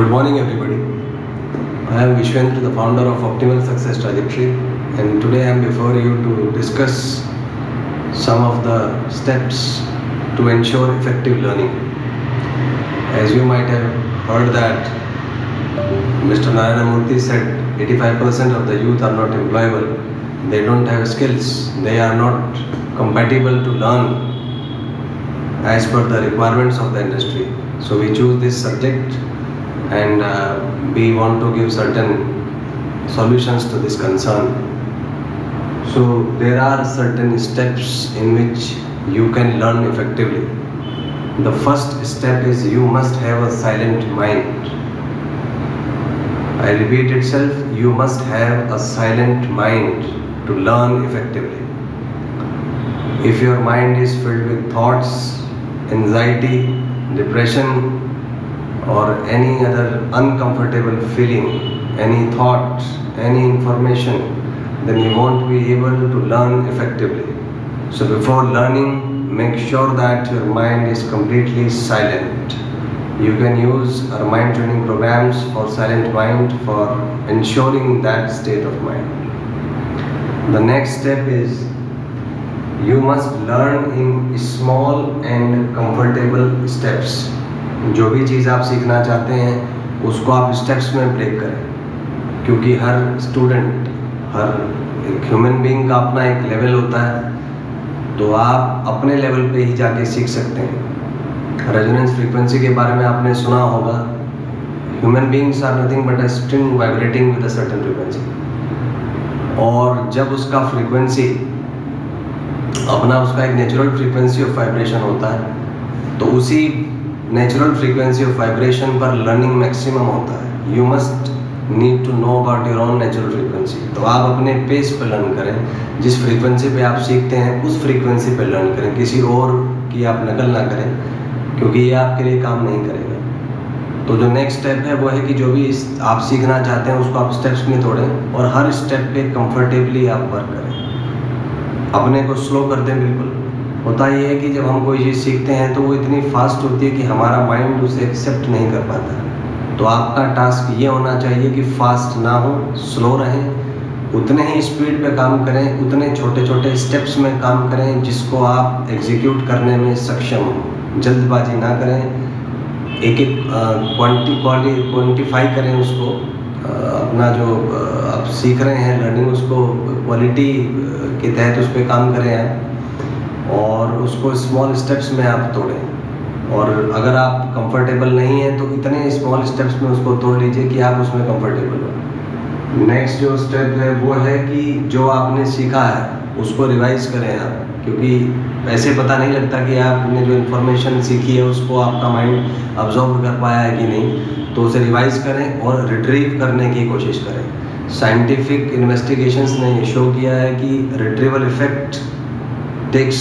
Good morning, everybody. I am Vishwendra, the founder of Optimal Success Trajectory, and today I am before you to discuss some of the steps to ensure effective learning. As you might have heard that Mr. Narayana Murthy said 85% of the youth are not employable. They don't have skills. They are not compatible to learn as per the requirements of the industry. So we choose this subject and we want to give certain solutions to this concern. So there are certain steps in which you can learn effectively. The first step is you must have a silent mind. I repeat itself, you must have a silent mind to learn effectively. If your mind is filled with thoughts, anxiety, depression, or any other uncomfortable feeling, any thought, any information, then you won't be able to learn effectively. So before learning, make sure that your mind is completely silent. You can use our mind training programs for silent mind for ensuring that state of mind. The next step is you must learn in small and comfortable steps. जो भी चीज़ आप सीखना चाहते हैं उसको आप steps में break करें, क्योंकि हर स्टूडेंट, हर एक ह्यूमन बीइंग का अपना एक लेवल होता है, तो आप अपने लेवल पे ही जाके सीख सकते हैं। रेजोनेंस फ्रीक्वेंसी के बारे में आपने सुना होगा। Human beings are nothing but a string vibrating with a certain frequency, और जब उसका फ्रीक्वेंसी अपना उसका एक नेचुरल फ्रीक्वेंसी ऑफ वाइब्रेशन होता है, तो उसी नेचुरल फ्रीक्वेंसी ऑफ वाइब्रेशन पर लर्निंग मैक्सिमम होता है। You must need to know about your own natural frequency. तो आप अपने पेस पे लर्न करें, जिस फ्रीक्वेंसी पे आप सीखते हैं उस फ्रीक्वेंसी पे लर्न करें, किसी और की आप नकल ना करें, क्योंकि ये आपके लिए काम नहीं करेगा। तो जो नेक्स्ट स्टेप है वो है कि जो भी आप सीखना चाहते हैं उसको आप स्टेप्स में तोड़ें और हर स्टेप पे कंफर्टेबली आप वर्क करें, अपने को स्लो कर दें। बिल्कुल होता ये है कि जब हम कोई चीज़ सीखते हैं तो वो इतनी फास्ट होती है कि हमारा माइंड उसे एक्सेप्ट नहीं कर पाता। तो आपका टास्क ये होना चाहिए कि फास्ट ना हो, स्लो रहें, उतने ही स्पीड पे काम करें, उतने छोटे छोटे स्टेप्स में काम करें जिसको आप एग्जीक्यूट करने में सक्षम हो। जल्दबाजी ना करें, एक एक क्वांटिफाई करें उसको, अपना जो आप सीख रहे हैं लर्निंग, उसको क्वालिटी के तहत उस पर काम करें आप, और उसको स्मॉल स्टेप्स में आप तोड़ें। और अगर आप कंफर्टेबल नहीं हैं तो इतने स्मॉल स्टेप्स में उसको तोड़ लीजिए कि आप उसमें कंफर्टेबल हो। नेक्स्ट जो स्टेप है वो है कि जो आपने सीखा है उसको रिवाइज करें आप, क्योंकि ऐसे पता नहीं लगता कि आपने जो इन्फॉर्मेशन सीखी है उसको आपका माइंड अब्जॉर्व कर पाया है कि नहीं। तो उसे रिवाइज करें और रिट्रीव करने की कोशिश करें। साइंटिफिक इन्वेस्टिगेशंस ने शो किया है कि retrieval effect takes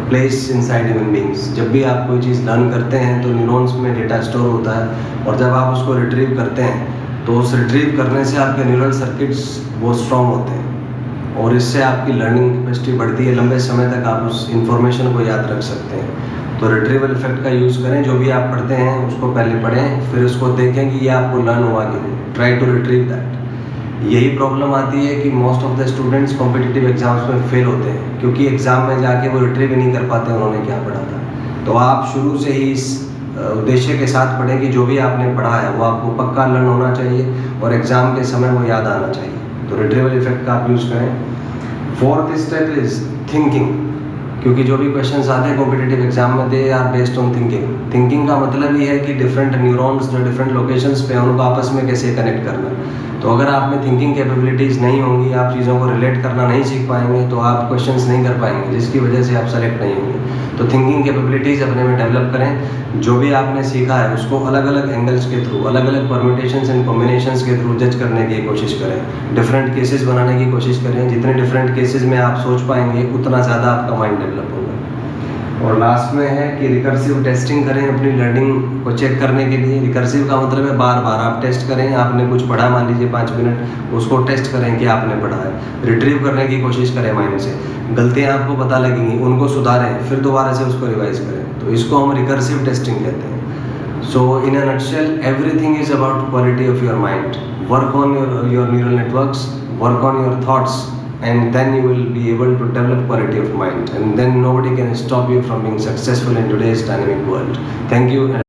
place inside human beings. जब भी आप कोई चीज़ लर्न करते हैं तो न्यूरॉन्स में डेटा स्टोर होता है, और जब आप उसको रिट्रीव करते हैं तो उस रिट्रीव करने से आपके न्यूरल सर्किट्स वो स्ट्रॉन्ग होते हैं, और इससे आपकी लर्निंग कैपेसिटी बढ़ती है। लंबे समय तक आप उस इन्फॉर्मेशन को याद रख सकते हैं। तो रिट्रीवल इफेक्ट का यूज़ करें। जो भी आप पढ़ते हैं उसको पहले पढ़ें, फिर उसको देखें कि ये आपको लर्न हुआ कि नहीं। Try to retrieve that. यही प्रॉब्लम आती है कि most of the students competitive exams में फेल होते हैं, क्योंकि एग्ज़ाम में जाके वो रिट्रीव ही नहीं कर पाते उन्होंने क्या पढ़ा था। तो आप शुरू से ही इस उद्देश्य के साथ पढ़ें कि जो भी आपने पढ़ा है वो आपको पक्का लर्न होना चाहिए और एग्ज़ाम के समय वो याद आना चाहिए। तो रिट्रीवल इफेक्ट का आप यूज़ करें। फोर्थ स्टेप इज़ थिंकिंग, क्योंकि जो भी क्वेश्चंस आते हैं कॉम्पिटिटिव एग्जाम में they are based on thinking. Thinking का मतलब ये है कि डिफरेंट न्यूरॉन्स जो डिफरेंट लोकेशंस पे हैं उनको आपस में कैसे कनेक्ट करना। तो अगर आप में थिंकिंग कैपेबिलिटीज़ नहीं होंगी, आप चीज़ों को रिलेट करना नहीं सीख पाएंगे, तो आप क्वेश्चंस नहीं कर पाएंगे, जिसकी वजह से आप सेलेक्ट नहीं होंगे। तो थिंकिंग कैपेबिलिटीज़ अपने में डेवलप करें। जो भी आपने सीखा है उसको अलग अलग एंगल्स के थ्रू, अलग अलग परम्यूटेशंस एंड कॉम्बिनेशंस के थ्रू जज करने की कोशिश करें। डिफरेंट केसेस बनाने की कोशिश करें। जितने डिफरेंट केसेस में आप सोच पाएंगे उतना ज़्यादा आपका माइंड डेवलप होगा। और लास्ट में है कि रिकर्सिव टेस्टिंग करें अपनी लर्निंग को चेक करने के लिए। रिकर्सिव का मतलब है बार बार आप टेस्ट करें। आपने कुछ पढ़ा, मान लीजिए 5 मिनट, उसको टेस्ट करें कि आपने पढ़ा है। रिट्रीव करने की कोशिश करें माइंड से। गलतियां आपको पता लगेंगी, उनको सुधारें, फिर दोबारा से उसको रिवाइज करें। तो इसको हम रिकर्सिव टेस्टिंग कहते हैं। So, in a nutshell, everything is about quality of your mind. Work on your neural networks, work on your thoughts, and then you will be able to develop quality of mind. And then nobody can stop you from being successful in today's dynamic world. Thank you.